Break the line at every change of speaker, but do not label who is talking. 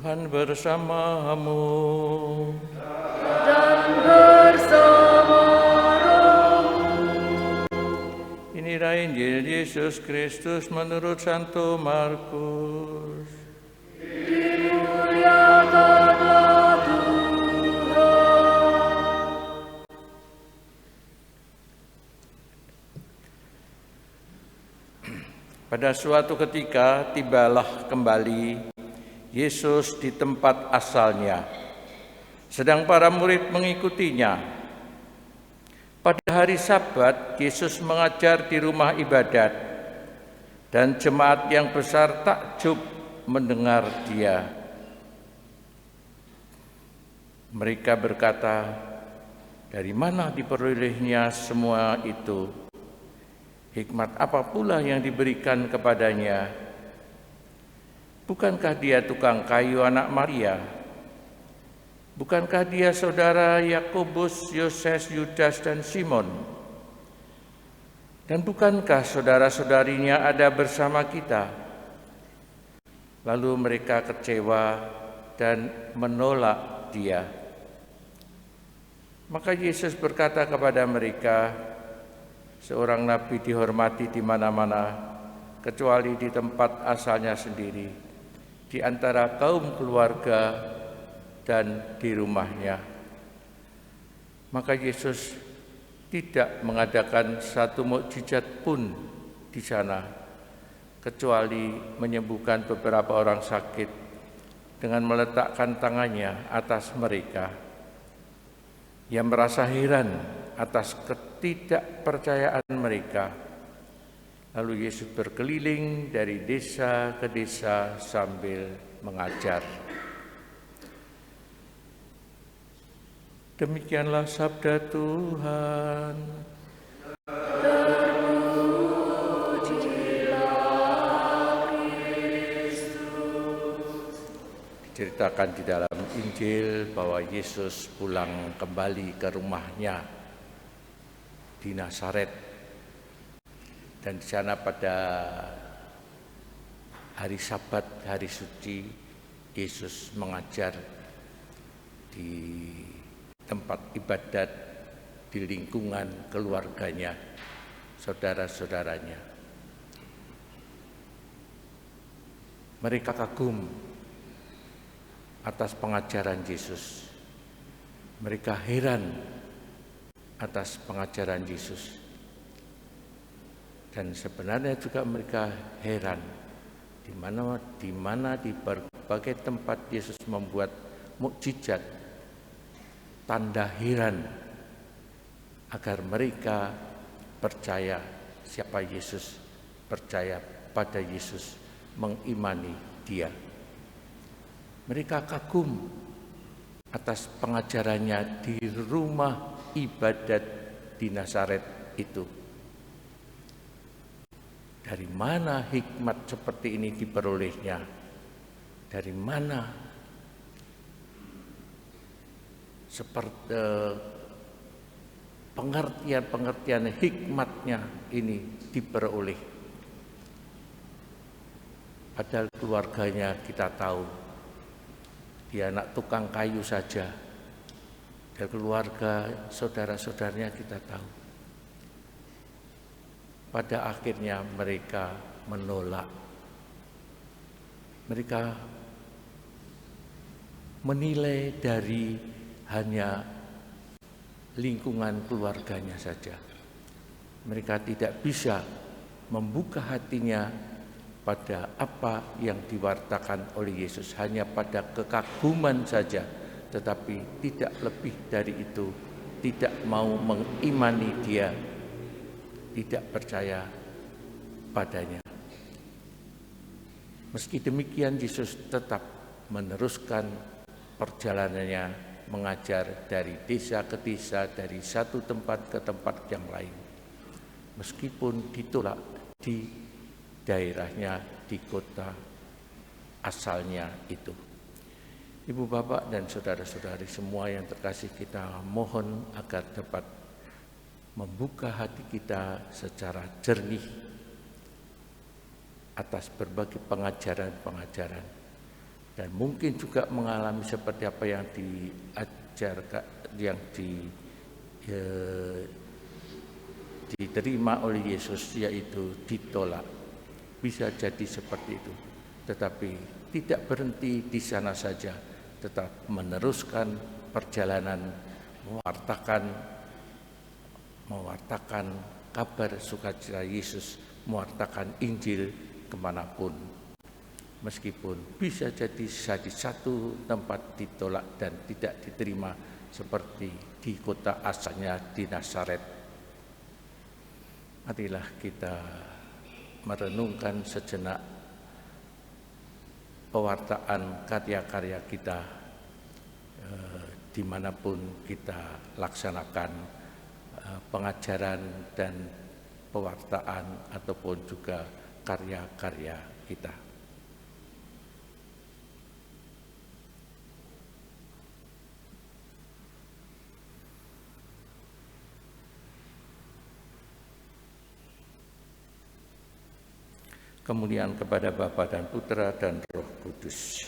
Tuhan bersamamu
dan bersama rohmu.
Inilah Injil Yesus Kristus menurut Santo Markus.
Dimuliakanlah Tuhan.
Pada suatu ketika tibalah kembali Yesus di tempat asalnya, sedang para murid mengikutinya. Pada hari Sabat, Yesus mengajar di rumah ibadat, dan jemaat yang besar takjub mendengar Dia. Mereka berkata, "Dari mana diperolehnya semua itu? Hikmat apa pula yang diberikan kepadanya? Bukankah dia tukang kayu anak Maria? Bukankah dia saudara Yakobus, Yoses, Yudas, dan Simon? Dan bukankah saudara-saudarinya ada bersama kita?" Lalu mereka kecewa dan menolak Dia. Maka Yesus berkata kepada mereka, "Seorang nabi dihormati di mana-mana, kecuali di tempat asalnya sendiri, di antara kaum keluarga dan di rumahnya." Maka Yesus tidak mengadakan satu mukjizat pun di sana, kecuali menyembuhkan beberapa orang sakit dengan meletakkan tangannya atas mereka. Ia merasa heran atas ketidakpercayaan mereka. Lalu Yesus berkeliling dari desa ke desa sambil mengajar. Demikianlah sabda Tuhan.
Terpujilah Kristus.
Diceritakan di dalam Injil bahwa Yesus pulang kembali ke rumahnya di Nazaret. Dan di sana pada hari Sabat, hari suci, Yesus mengajar di tempat ibadat, di lingkungan keluarganya, saudara-saudaranya. Mereka kagum atas pengajaran Yesus. Mereka heran atas pengajaran Yesus. Dan sebenarnya juga mereka heran di mana di berbagai tempat Yesus membuat mukjizat, tanda heran agar mereka percaya siapa Yesus, percaya pada Yesus, mengimani Dia. Mereka kagum atas pengajarannya di rumah ibadat di Nazaret itu. Dari mana hikmat seperti ini diperolehnya? Dari mana seperti pengertian hikmatnya ini diperoleh? Padahal keluarganya kita tahu, dia anak tukang kayu saja. Dan keluarga saudara-saudaranya kita tahu. Pada akhirnya mereka menolak. Mereka menilai dari hanya lingkungan keluarganya saja. Mereka tidak bisa membuka hatinya pada apa yang diwartakan oleh Yesus, hanya pada kekaguman saja, tetapi tidak lebih dari itu, tidak mau mengimani Dia, tidak percaya padanya. Meski demikian, Yesus tetap meneruskan perjalanannya mengajar dari desa ke desa, dari satu tempat ke tempat yang lain. Meskipun ditolak di daerahnya, di kota asalnya itu. Ibu, bapak, dan saudara-saudari semua yang terkasih, kita mohon agar dapat membuka hati kita secara jernih atas berbagai pengajaran-pengajaran, dan mungkin juga mengalami seperti apa yang diajarkan, yang diterima oleh Yesus, yaitu ditolak. Bisa jadi seperti itu, tetapi tidak berhenti di sana saja, tetap meneruskan perjalanan mewartakan kabar sukacita Yesus, mewartakan Injil kemanapun. Meskipun bisa jadi di satu tempat ditolak dan tidak diterima, seperti di kota asalnya di Nazaret. Marilah kita merenungkan sejenak pewartaan karya-karya kita dimanapun kita laksanakan pengajaran dan pewartaan ataupun juga karya-karya kita. Kemuliaan kepada Bapa dan Putra dan Roh Kudus.